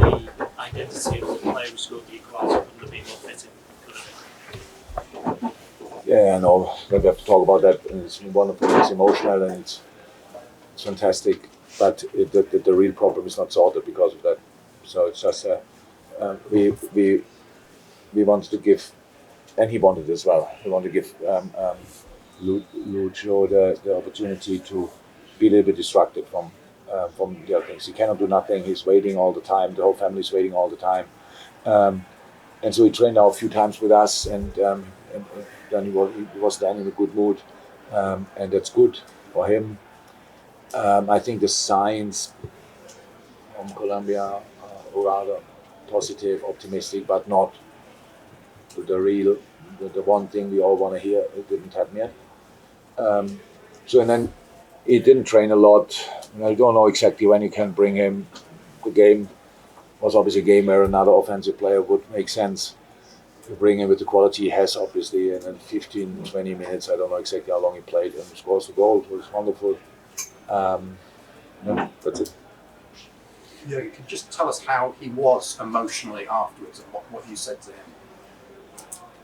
the identity of the player who scored the equaliser couldn't have been more fitting, could it? Yeah, I know. We have to talk about that. It's wonderful. It's emotional and it's fantastic. But the real problem is not sorted because of that. So it's just we wanted to give, and he wanted as well. We wanted to give Lucho the opportunity to be a little bit distracted from the other things. He cannot do nothing. He's waiting all the time. The whole family is waiting all the time. And so he trained out a few times with us, and then he was then in a good mood, and that's good for him. I think the signs from Colombia are rather positive, optimistic, but not the one thing we all want to hear. It didn't happen yet. And then he didn't train a lot. I don't know exactly when you can bring him. The game was obviously a game where another offensive player would make sense to bring him with the quality he has, obviously. And then 15, 20 minutes, I don't know exactly how long he played, and scores the goal. It was wonderful. That's it. Yeah, you can just tell us how he was emotionally afterwards and what you said to him.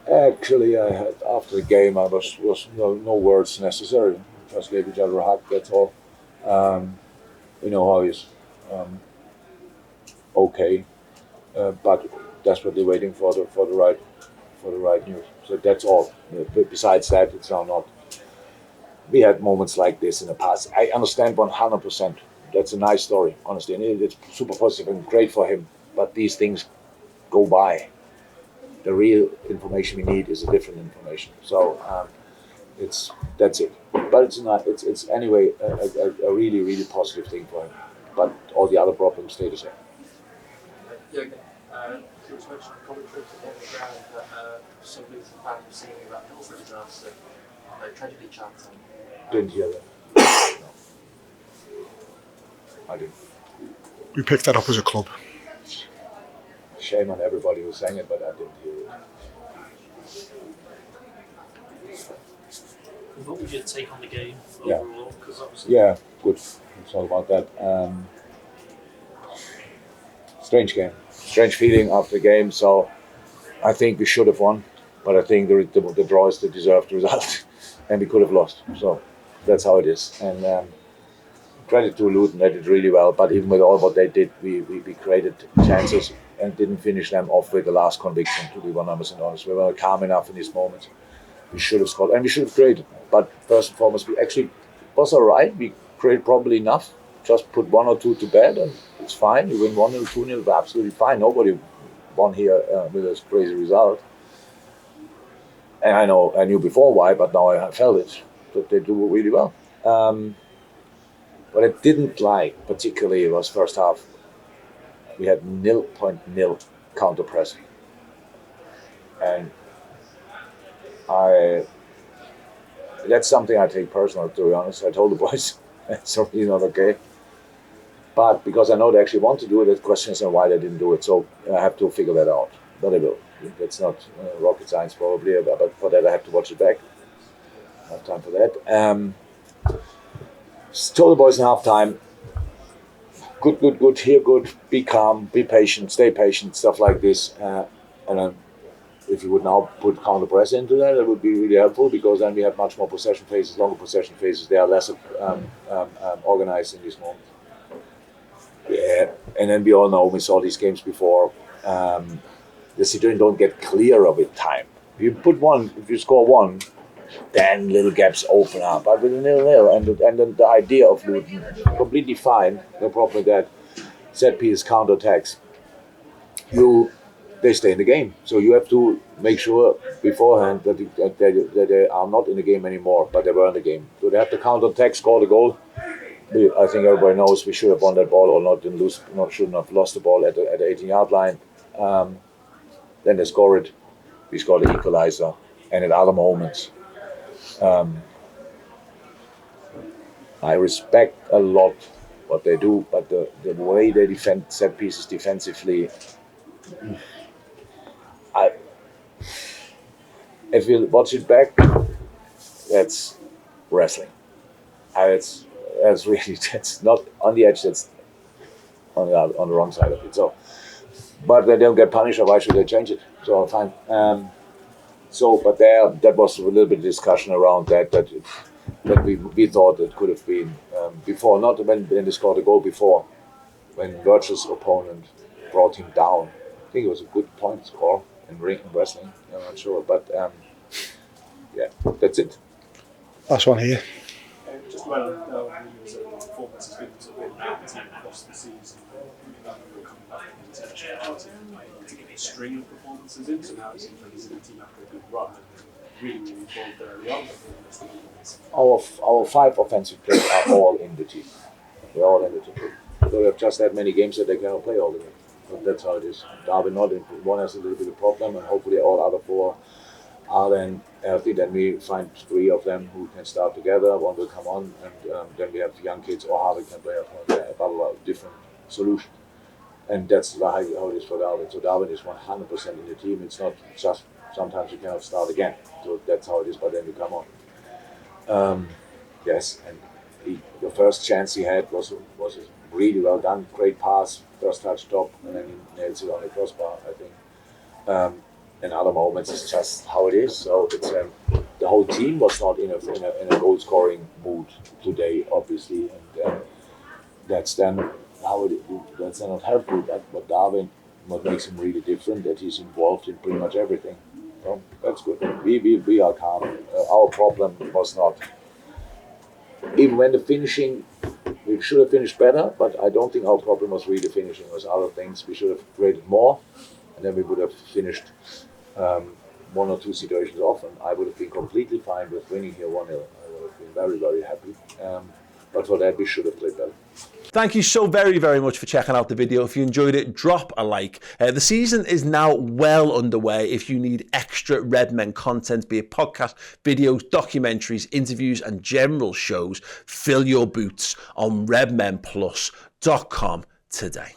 Actually, after the game, I was no words necessary. Just gave each other a hug. That's all. We know how he's okay, but desperately waiting for the right news. So that's all. Besides that, it's now not. We had moments like this in the past. I understand 100%. That's a nice story, honestly, and it's super positive and great for him. But these things go by. The real information we need is a different information. So that's it. But it's not. It's anyway a really, really positive thing for him. But all the other problems stay the same. Jurgen, it was mentioned in commentary on the ground that some Luton fans were singing about Luis Diaz tragedy chanting. Didn't hear that. No. I didn't. We picked that up as a club. Shame on everybody who sang it, but I didn't hear it. What would your take on the game Yeah. overall? Because obviously, Yeah, good. It's all about that. Strange game. Strange feeling after the game. So I think we should have won, but I think the draw is the deserved result, and we could have lost. So that's how it is. And credit to Luton, they did really well. But even with all what they did, we created chances and didn't finish them off with the last conviction, to be 100% honest. We were calm enough in these moments. We should have scored, and we should have created. But first and foremost, we actually was all right. We created probably enough. Just put 1 or 2 to bed, and it's fine. You win 1-0, 2-0, we're absolutely fine. Nobody won here with a crazy result. And I knew before why, but now I felt it. That they do really well. What I didn't like particularly was first half. We had 0.0 counter pressing, and that's something I take personal, to be honest. I told the boys it's really not okay. But because I know they actually want to do it, the question is why they didn't do it. So I have to figure that out. But I will. That's not rocket science probably, but for that I have to watch it back. I have time for that. Told the boys in halftime, good, here good, be calm, be patient, stay patient, stuff like this. And if you would now put counter press into that would be really helpful, because then we have much more possession phases, longer possession phases. They are less organized in this moment. Yeah, and then we all know, we saw these games before, the situation don't get clearer with time. If you score one, then little gaps open up. But with a 0-0, and the idea of Luton, completely fine, no problem with that. Set piece, counter attacks, they stay in the game. So you have to make sure beforehand that they are not in the game anymore, but they were in the game. So they have to counter attack, score the goal. I think everybody knows we should have won that ball, or shouldn't have lost the ball at the 18-yard line. Then they score it. We score the equalizer, and at other moments, I respect a lot what they do, but the way they defend set pieces defensively, if you watch it back, that's wrestling. That's not on the edge. That's on the wrong side of it. So but they don't get punished, or why should they change it? So fine. But that was a little bit of discussion around that we thought it could have been before, not when they scored a goal before, when Virgil's opponent brought him down. I think it was a good point score in wrestling. I'm not sure, but yeah, that's it. Last one here. Just well on the performance has been sort of about the team across the season. We're coming back from the intentionality to get a string of performances in. So now it seems like he's in the team after a good run and really involved early on. Our 5 offensive players are all in the team. They're all in the team. So we have just that many games that they cannot play all the game. But that's how it is. Darwin not in. One has a little bit of problem, and hopefully all other 4 are then healthy. Then we find 3 of them who can start together. One will come on, and then we have young kids or Harvey can play up on there. A different solution. And that's how it is for Darwin. So Darwin is 100% in the team. It's not just sometimes you cannot start again. So that's how it is, but then you come on. Yes, and the first chance he had was really well done. Great pass, first touch top, and then he nails it on the crossbar, I think. In other moments, it's just how it is. So it's the whole team was not in a goal scoring mood today, obviously, and that's then how that's not helpful. But Darwin, what makes him really different, that he's involved in pretty much everything. So that's good. We are calm. Our problem was not. Even when the finishing, we should have finished better, but I don't think our problem was really finishing. It was other things. We should have created more, and then we would have finished 1 or 2 situations off, and I would have been completely fine with winning here 1-0. I would have been very, very happy. But for that, we should have played better. Thank you so very, very much for checking out the video. If you enjoyed it, drop a like. The season is now well underway. If you need extra Redmen content, be it podcasts, videos, documentaries, interviews, and general shows, fill your boots on redmenplus.com today.